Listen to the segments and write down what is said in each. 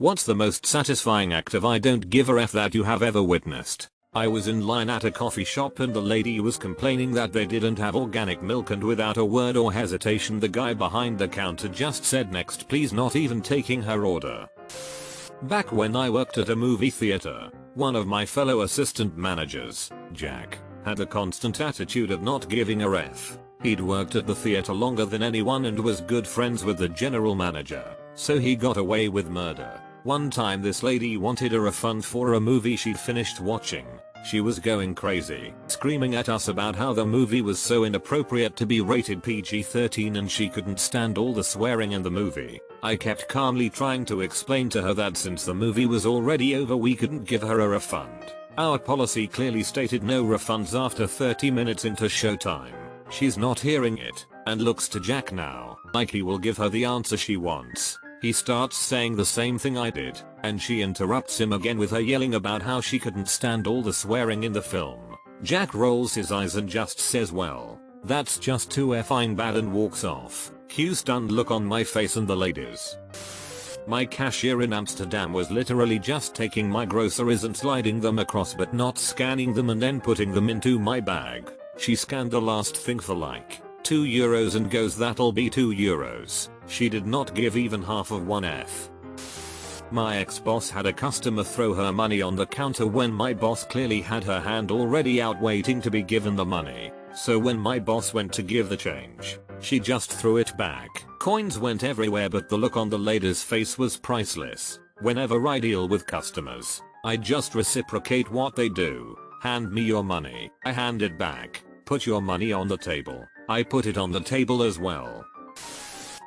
What's the most satisfying act of I don't give a F that you have ever witnessed? I was in line at a coffee shop and the lady was complaining that they didn't have organic milk, and without a word or hesitation the guy behind the counter just said next please, not even taking her order. Back when I worked at a movie theater, one of my fellow assistant managers, Jack, had a constant attitude of not giving a F. He'd worked at the theater longer than anyone and was good friends with the general manager, so he got away with murder. One time this lady wanted a refund for a movie she'd finished watching. She was going crazy, screaming at us about how the movie was so inappropriate to be rated PG-13 and she couldn't stand all the swearing in the movie. I kept calmly trying to explain to her that since the movie was already over we couldn't give her a refund. Our policy clearly stated no refunds after 30 minutes into showtime. She's not hearing it, and looks to Jack now, like he will give her the answer she wants. He starts saying the same thing I did, and she interrupts him again with her yelling about how she couldn't stand all the swearing in the film. Jack rolls his eyes and just says, well, that's just too effing bad, and walks off. Cue stunned look on my face and the ladies. My cashier in Amsterdam was literally just taking my groceries and sliding them across but not scanning them and then putting them into my bag. She scanned the last thing for like €2 and goes, that'll be €2. She did not give even half of one F. My ex-boss had a customer throw her money on the counter when my boss clearly had her hand already out waiting to be given the money. So when my boss went to give the change, she just threw it back. Coins went everywhere but the look on the lady's face was priceless. Whenever I deal with customers, I just reciprocate what they do. Hand me your money. I hand it back. Put your money on the table. I put it on the table as well.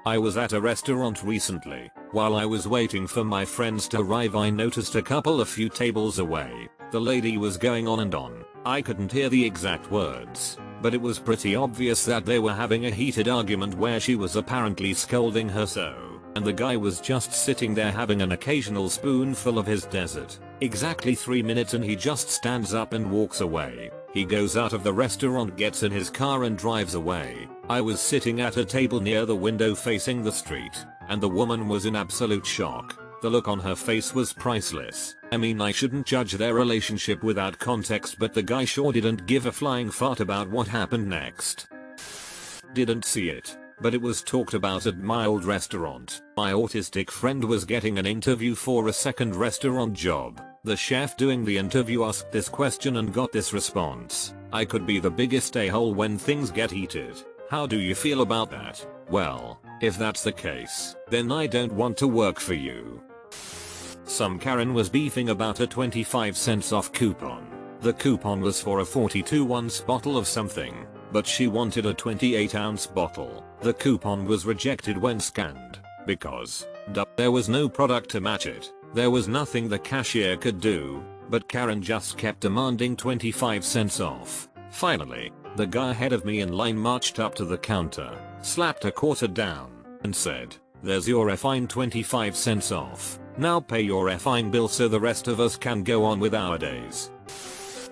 I was at a restaurant recently. While I was waiting for my friends to arrive I noticed a few tables away. The lady was going on and on. I couldn't hear the exact words, but it was pretty obvious that they were having a heated argument where she was apparently scolding her and the guy was just sitting there having an occasional spoonful of his dessert. Exactly 3 minutes and he just stands up and walks away. He goes out of the restaurant, gets in his car and drives away. I was sitting at a table near the window facing the street, and the woman was in absolute shock. The look on her face was priceless. I mean, I shouldn't judge their relationship without context, but the guy sure didn't give a flying fart about what happened next. Didn't see it, but it was talked about at my old restaurant. My autistic friend was getting an interview for a second restaurant job. The chef doing the interview asked this question and got this response: I could be the biggest a-hole when things get heated. How do you feel about that? Well, if that's the case, then I don't want to work for you. Some Karen was beefing about a 25 cents off coupon. The coupon was for a 42-ounce bottle of something, but she wanted a 28-ounce bottle. The coupon was rejected when scanned, because there was no product to match it. There was nothing the cashier could do, but Karen just kept demanding 25 cents off. Finally, the guy ahead of me in line marched up to the counter, slapped a quarter down, and said, "There's your effing 25 cents off. Now pay your effing bill so the rest of us can go on with our days."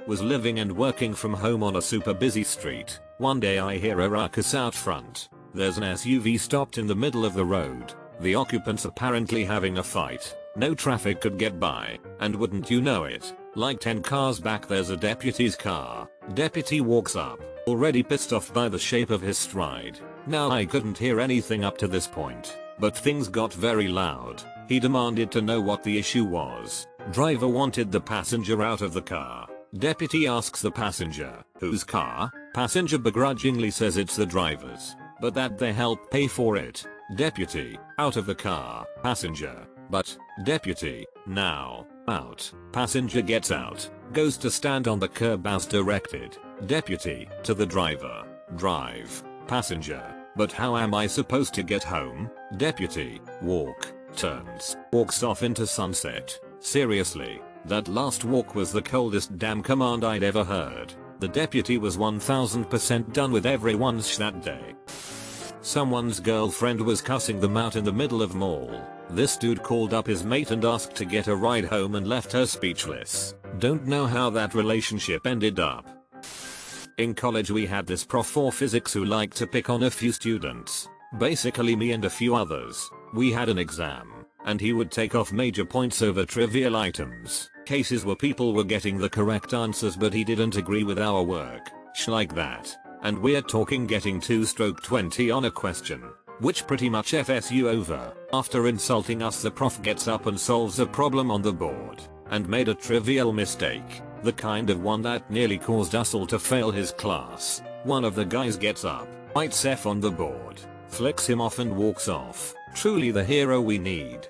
Was living and working from home on a super busy street. One day I hear a ruckus out front. There's an SUV stopped in the middle of the road. The occupants apparently having a fight. No traffic could get by, and wouldn't you know it, like 10 cars back there's a deputy's car. Deputy walks up, already pissed off by the shape of his stride. Now I couldn't hear anything up to this point, but things got very loud. He demanded to know what the issue was. Driver wanted the passenger out of the car. Deputy asks the passenger, "Whose car?" Passenger begrudgingly says it's the driver's, but that they help pay for it. Deputy, "Out of the car." Passenger, "But, deputy, now, out." Passenger gets out, goes to stand on the curb as directed. Deputy, to the driver, "Drive." Passenger, "But how am I supposed to get home?" Deputy, "Walk." Turns, walks off into sunset. Seriously, that last walk was the coldest damn command I'd ever heard. The deputy was 1000% done with everyone's sh that day. Someone's girlfriend was cussing them out in the middle of mall. This dude called up his mate and asked to get a ride home and left her speechless. Don't know how that relationship ended up. In college we had this prof for physics who liked to pick on a few students. Basically me and a few others. We had an exam. and he would take off major points over trivial items. Cases where people were getting the correct answers but he didn't agree with our work. Like that. And we're talking getting 2/20 on a question, which pretty much fs you over. After insulting us, the prof gets up and solves a problem on the board, and made a trivial mistake, the kind of one that nearly caused us all to fail his class. One of the guys gets up, writes F on the board, flicks him off and walks off. Truly the hero we need.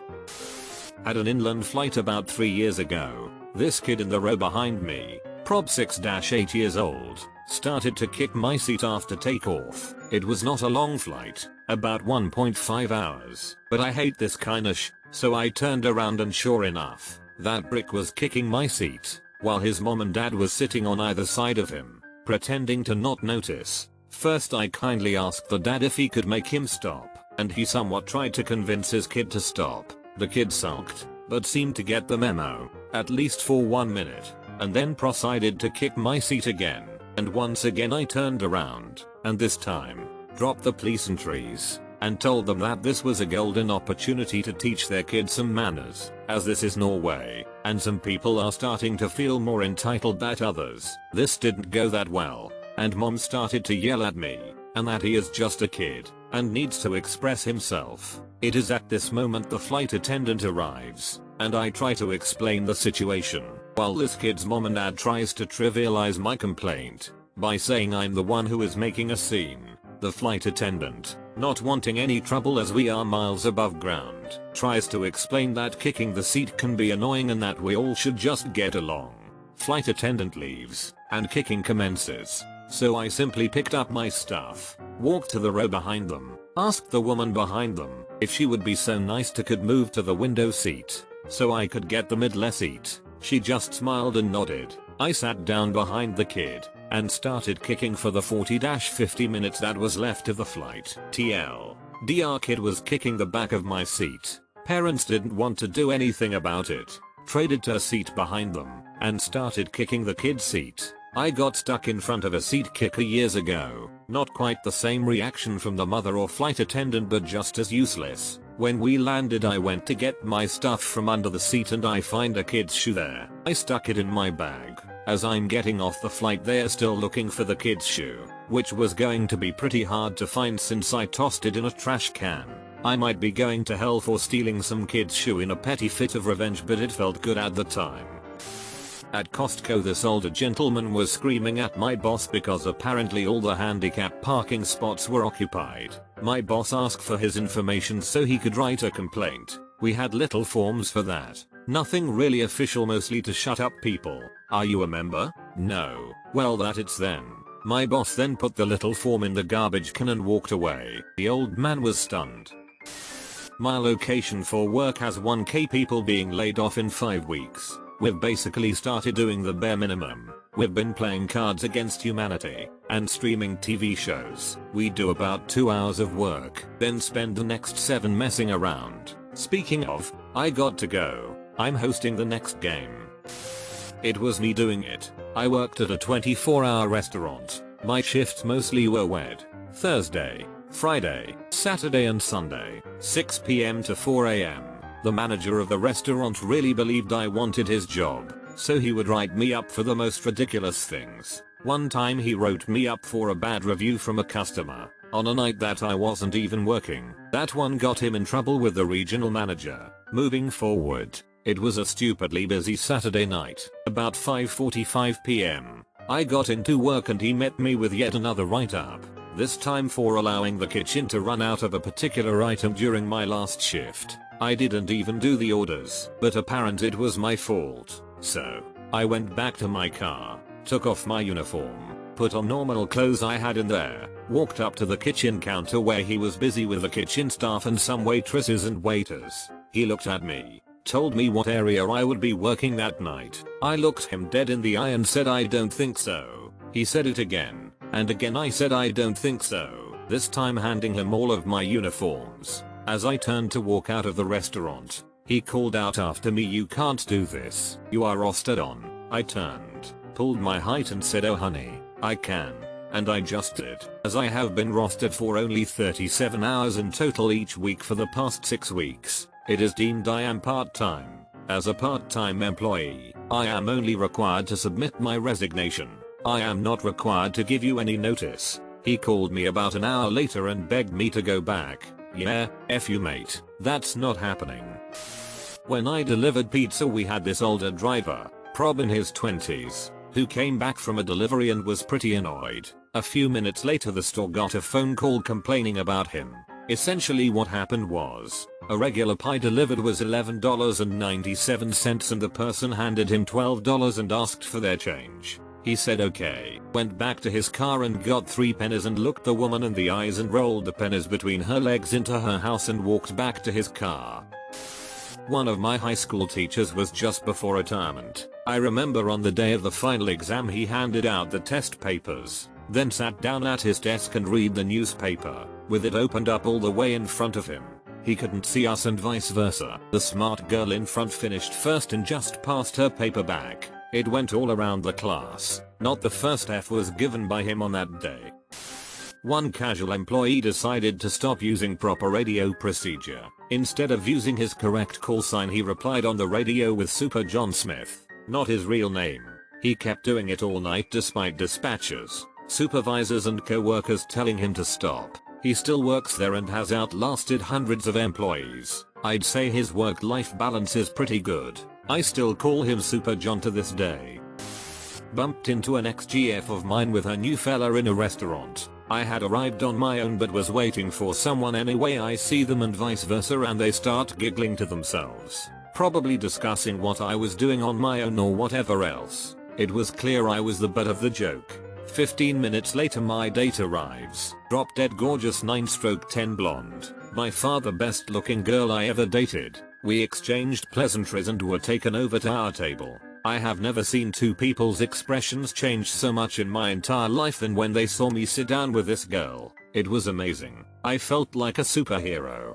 Had an inland flight about 3 years ago. This kid in the row behind me, prob 6-8 years old, started to kick my seat after takeoff. It was not a long flight, about 1.5 hours, but I hate this kinda so I turned around and sure enough, that brick was kicking my seat, while his mom and dad was sitting on either side of him, pretending to not notice. First I kindly asked the dad if he could make him stop, and he somewhat tried to convince his kid to stop. The kid sulked, but seemed to get the memo, at least for 1 minute, and then proceeded to kick my seat again. And once again I turned around, and this time, dropped the pleasantries, and told them that this was a golden opportunity to teach their kids some manners, as this is Norway, and some people are starting to feel more entitled than others. This didn't go that well, and mom started to yell at me, and that he is just a kid, and needs to express himself. It is at this moment the flight attendant arrives, and I try to explain the situation, while this kid's mom and dad tries to trivialize my complaint by saying I'm the one who is making a scene. The flight attendant, not wanting any trouble as we are miles above ground, tries to explain that kicking the seat can be annoying and that we all should just get along. Flight attendant leaves, and kicking commences. So I simply picked up my stuff, walked to the row behind them, asked the woman behind them if she would be so nice to could move to the window seat, so I could get the middle seat. She just smiled and nodded. I sat down behind the kid, and started kicking for the 40-50 minutes that was left of the flight. TLDR kid was kicking the back of my seat. Parents didn't want to do anything about it, traded to a seat behind them, and started kicking the kid's seat. I got stuck in front of a seat kicker years ago. Not quite the same reaction from the mother or flight attendant, but just as useless. When we landed I went to get my stuff from under the seat and I find a kid's shoe there. I stuck it in my bag. As I'm getting off the flight they're still looking for the kid's shoe, which was going to be pretty hard to find since I tossed it in a trash can. I might be going to hell for stealing some kid's shoe in a petty fit of revenge, but it felt good at the time. At Costco this older gentleman was screaming at my boss because apparently all the handicap parking spots were occupied. My boss asked for his information so he could write a complaint. We had little forms for that. Nothing really official, mostly to shut up people. Are you a member? No. Well, that it's then. My boss then put the little form in the garbage can and walked away. The old man was stunned. My location for work has 1k people being laid off in 5 weeks. We've basically started doing the bare minimum. We've been playing Cards Against Humanity and streaming TV shows. We do about 2 hours of work, then spend the next 7 messing around. Speaking of, I got to go. I'm hosting the next game. It was me doing it. I worked at a 24-hour restaurant. My shifts mostly were wed. Thursday, Friday, Saturday and Sunday, 6 PM to 4 AM. The manager of the restaurant really believed I wanted his job, so he would write me up for the most ridiculous things. One time he wrote me up for a bad review from a customer, on a night that I wasn't even working. That one got him in trouble with the regional manager. Moving forward, it was a stupidly busy Saturday night. About 5:45 PM, I got into work and he met me with yet another write-up, this time for allowing the kitchen to run out of a particular item during my last shift. I didn't even do the orders, but apparently it was my fault. So, I went back to my car, took off my uniform, put on normal clothes I had in there, walked up to the kitchen counter where he was busy with the kitchen staff and some waitresses and waiters. He looked at me, told me what area I would be working that night. I looked him dead in the eye and said I don't think so. He said it again, and again I said I don't think so, this time handing him all of my uniforms. As I turned to walk out of the restaurant, he called out after me, "You can't do this. You are rostered on." I turned, pulled my height and said, "Oh honey, I can." And I just did, as I have been rostered for only 37 hours in total each week for the past 6 weeks. It is deemed I am part-time. As a part-time employee, I am only required to submit my resignation. I am not required to give you any notice. He called me about an hour later and begged me to go back. Yeah, F you mate, that's not happening. When I delivered pizza we had this older driver, prob in his 20s, who came back from a delivery and was pretty annoyed. A few minutes later the store got a phone call complaining about him. Essentially what happened was, a regular pie delivered was $11.97 and the person handed him $12 and asked for their change. He said okay, went back to his car and got 3 pennies and looked the woman in the eyes and rolled the pennies between her legs into her house and walked back to his car. One of my high school teachers was just before retirement. I remember on the day of the final exam he handed out the test papers, then sat down at his desk and read the newspaper, with it opened up all the way in front of him. He couldn't see us and vice versa. The smart girl in front finished first and just passed her paper back. It went all around the class. Not the first F was given by him on that day. One casual employee decided to stop using proper radio procedure. Instead of using his correct call sign he replied on the radio with Super John Smith, not his real name. He kept doing it all night despite dispatchers, supervisors and co-workers telling him to stop. He still works there and has outlasted hundreds of employees. I'd say his work-life balance is pretty good. I still call him Super John to this day. Bumped into an ex-GF of mine with her new fella in a restaurant. I had arrived on my own but was waiting for someone anyway. I see them and vice versa and they start giggling to themselves. Probably discussing what I was doing on my own or whatever else. It was clear I was the butt of the joke. 15 minutes later my date arrives. Drop dead gorgeous 9/10 blonde. By far the best looking girl I ever dated. We exchanged pleasantries and were taken over to our table. I have never seen two people's expressions change so much in my entire life than when they saw me sit down with this girl. It was amazing. I felt like a superhero.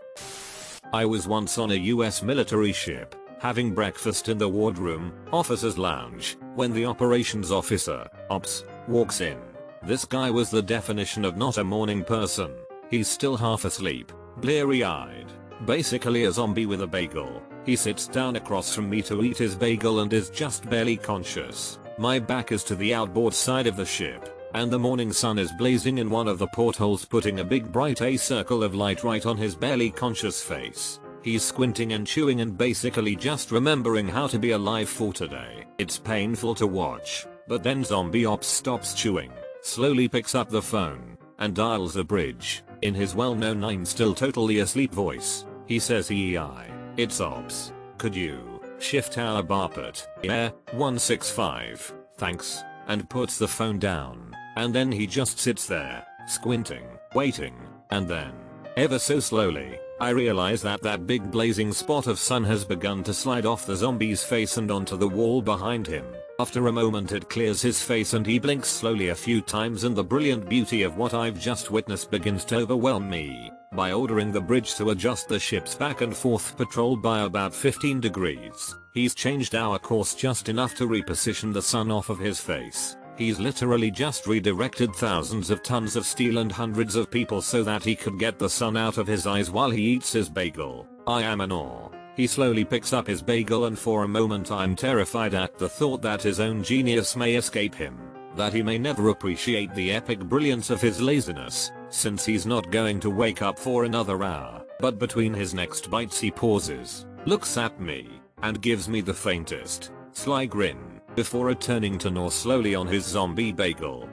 I was once on a US military ship, having breakfast in the wardroom, officer's lounge, when the operations officer, ops, walks in. This guy was the definition of not a morning person. He's still half asleep, bleary-eyed, basically a zombie with a bagel. He sits down across from me to eat his bagel and is just barely conscious. My back is to the outboard side of the ship, and the morning sun is blazing in one of the portholes, putting a big bright A circle of light right on his barely conscious face. He's squinting and chewing and basically just remembering how to be alive for today. It's painful to watch, but then zombie ops stops chewing, slowly picks up the phone, and dials the bridge. In his well-known I'm still totally asleep voice, he says, "EI, it's ops. Could you shift our barput? Yeah, 165, thanks," and puts the phone down. And then he just sits there, squinting, waiting, and then, ever so slowly, I realize that that big blazing spot of sun has begun to slide off the zombie's face and onto the wall behind him. After a moment it clears his face and he blinks slowly a few times and the brilliant beauty of what I've just witnessed begins to overwhelm me. By ordering the bridge to adjust the ship's back and forth patrol by about 15 degrees, he's changed our course just enough to reposition the sun off of his face. He's literally just redirected thousands of tons of steel and hundreds of people so that he could get the sun out of his eyes while he eats his bagel. I am in awe. He slowly picks up his bagel and for a moment I'm terrified at the thought that his own genius may escape him, that he may never appreciate the epic brilliance of his laziness, since he's not going to wake up for another hour. But between his next bites he pauses, looks at me, and gives me the faintest, sly grin, before returning to gnaw slowly on his zombie bagel.